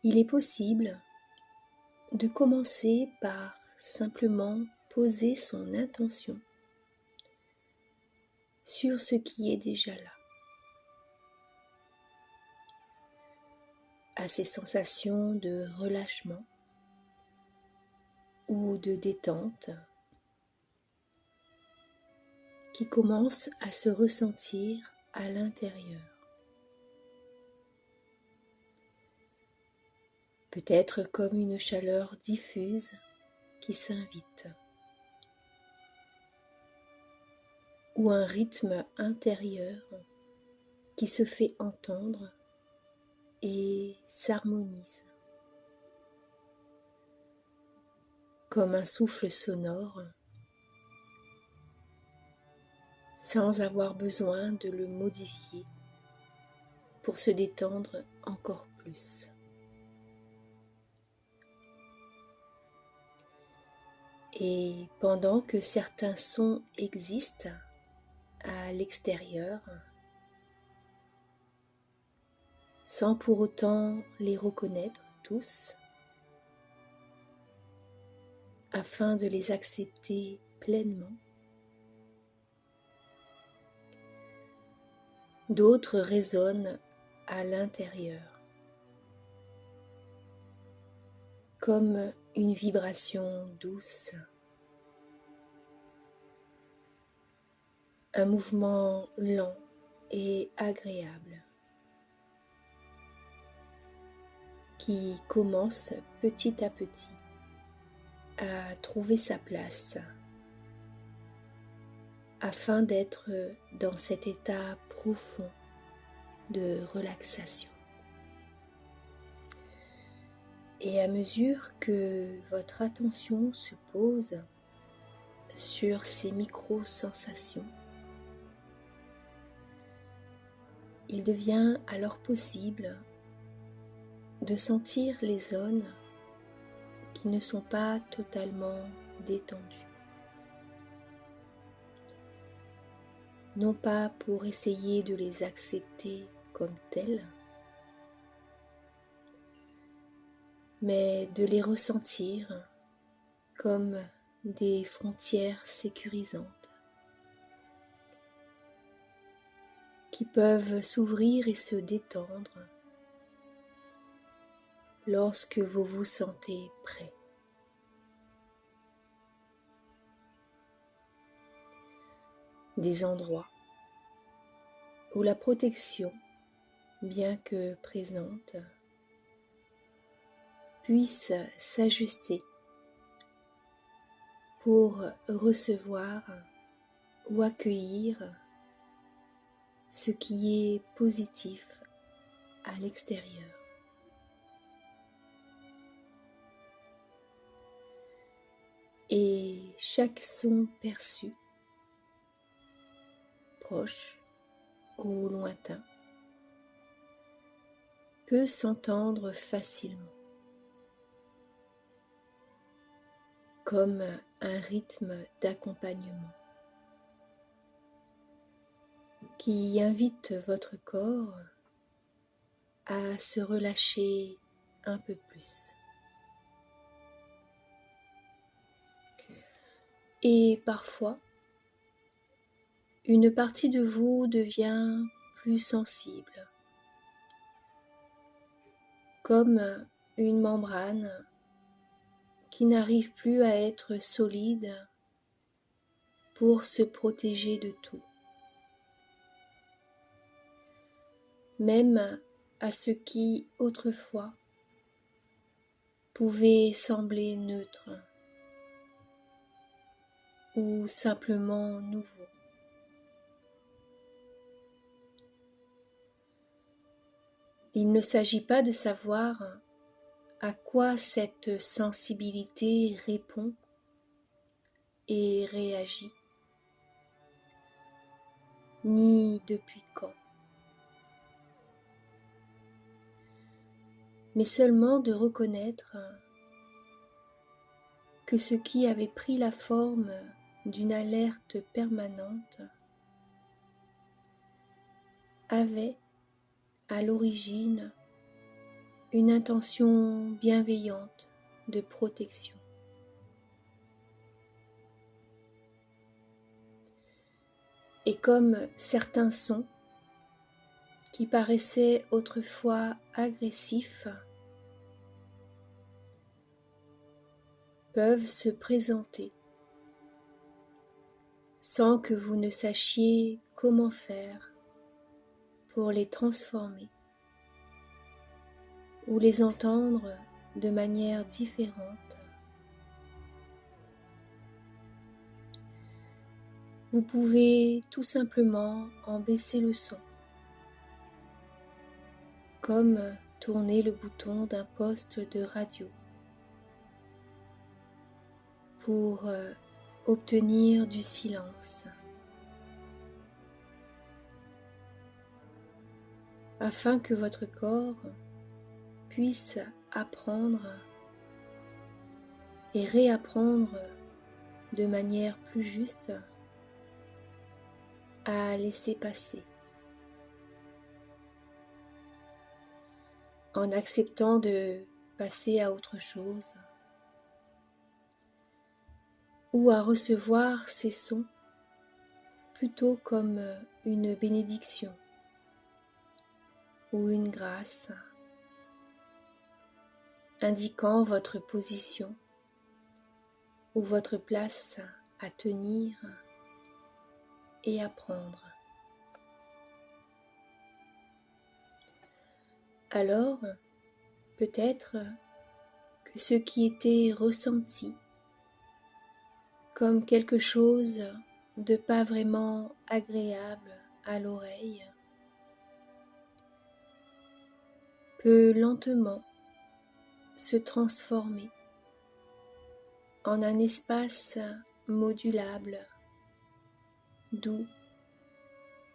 Il est possible de commencer par simplement poser son intention sur ce qui est déjà là, à ces sensations de relâchement ou de détente qui commencent à se ressentir à l'intérieur. Peut-être comme une chaleur diffuse qui s'invite, ou un rythme intérieur qui se fait entendre et s'harmonise, comme un souffle sonore, sans avoir besoin de le modifier pour se détendre encore plus. Et pendant que certains sons existent à l'extérieur, sans pour autant les reconnaître tous, afin de les accepter pleinement, d'autres résonnent à l'intérieur, comme une vibration douce, un mouvement lent et agréable qui commence petit à petit à trouver sa place afin d'être dans cet état profond de relaxation. Et à mesure que votre attention se pose sur ces micro-sensations, il devient alors possible de sentir les zones qui ne sont pas totalement détendues. Non pas pour essayer de les accepter comme telles, mais de les ressentir comme des frontières sécurisantes qui peuvent s'ouvrir et se détendre lorsque vous vous sentez prêt. Des endroits où la protection, bien que présente, puisse s'ajuster pour recevoir ou accueillir ce qui est positif à l'extérieur. Et chaque son perçu, proche ou lointain, peut s'entendre facilement, comme un rythme d'accompagnement qui invite votre corps à se relâcher un peu plus. Et parfois, une partie de vous devient plus sensible, comme une membrane qui n'arrive plus à être solide pour se protéger de tout, même à ce qui autrefois pouvait sembler neutre ou simplement nouveau. Il ne s'agit pas de savoir à quoi cette sensibilité répond et réagit, ni depuis quand, mais seulement de reconnaître que ce qui avait pris la forme d'une alerte permanente avait, à l'origine, une intention bienveillante de protection. Et comme certains sons qui paraissaient autrefois agressifs peuvent se présenter sans que vous ne sachiez comment faire pour les transformer ou les entendre de manière différente. Vous pouvez tout simplement en baisser le son, comme tourner le bouton d'un poste de radio pour obtenir du silence, afin que votre corps puisse apprendre et réapprendre de manière plus juste à laisser passer, en acceptant de passer à autre chose ou à recevoir ces sons plutôt comme une bénédiction ou une grâce, indiquant votre position ou votre place à tenir et à prendre. Alors, peut-être que ce qui était ressenti comme quelque chose de pas vraiment agréable à l'oreille peut lentement se transformer en un espace modulable, doux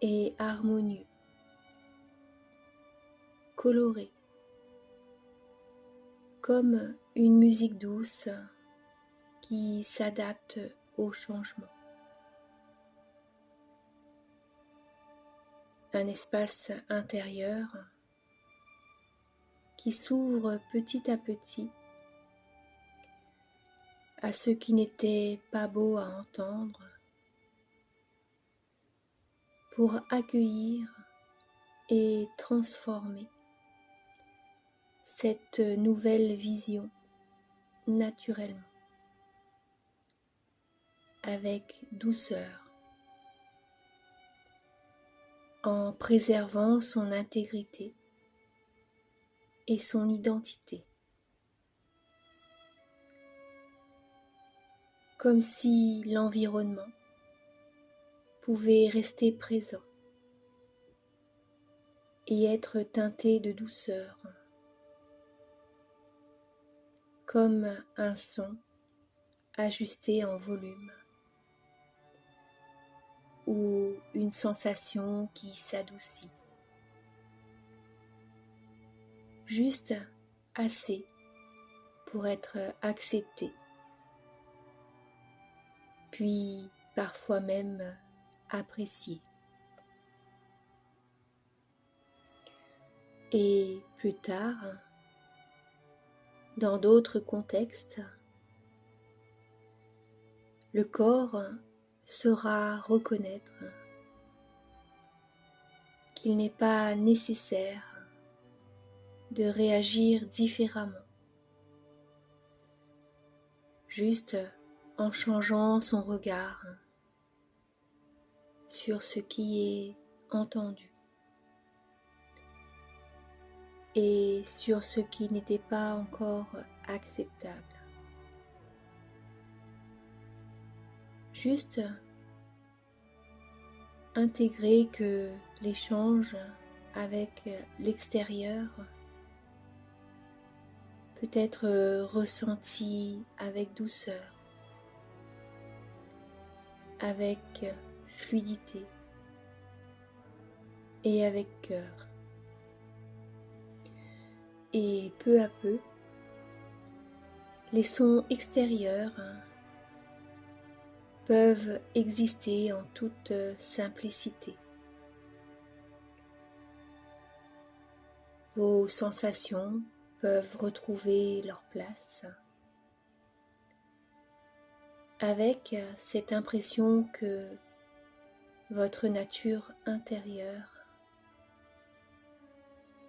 et harmonieux, coloré, comme une musique douce qui s'adapte au changement. Un espace intérieur qui s'ouvre petit à petit à ce qui n'était pas beau à entendre, pour accueillir et transformer cette nouvelle vision naturellement, avec douceur, en préservant son intégrité et son identité, comme si l'environnement pouvait rester présent et être teinté de douceur, comme un son ajusté en volume ou une sensation qui s'adoucit, juste assez pour être accepté, puis parfois même apprécié. Et plus tard, dans d'autres contextes, le corps saura reconnaître qu'il n'est pas nécessaire de réagir différemment, juste en changeant son regard sur ce qui est entendu et sur ce qui n'était pas encore acceptable. Juste intégrer que l'échange avec l'extérieur peut être ressenti avec douceur, avec fluidité et avec cœur. Et peu à peu, les sons extérieurs peuvent exister en toute simplicité. Vos sensations peuvent retrouver leur place avec cette impression que votre nature intérieure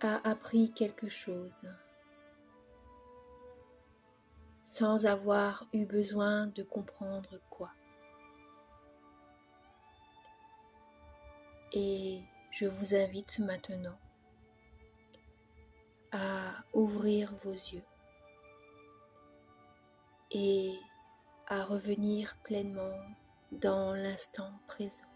a appris quelque chose sans avoir eu besoin de comprendre quoi. Et je vous invite maintenant à ouvrir vos yeux et à revenir pleinement dans l'instant présent.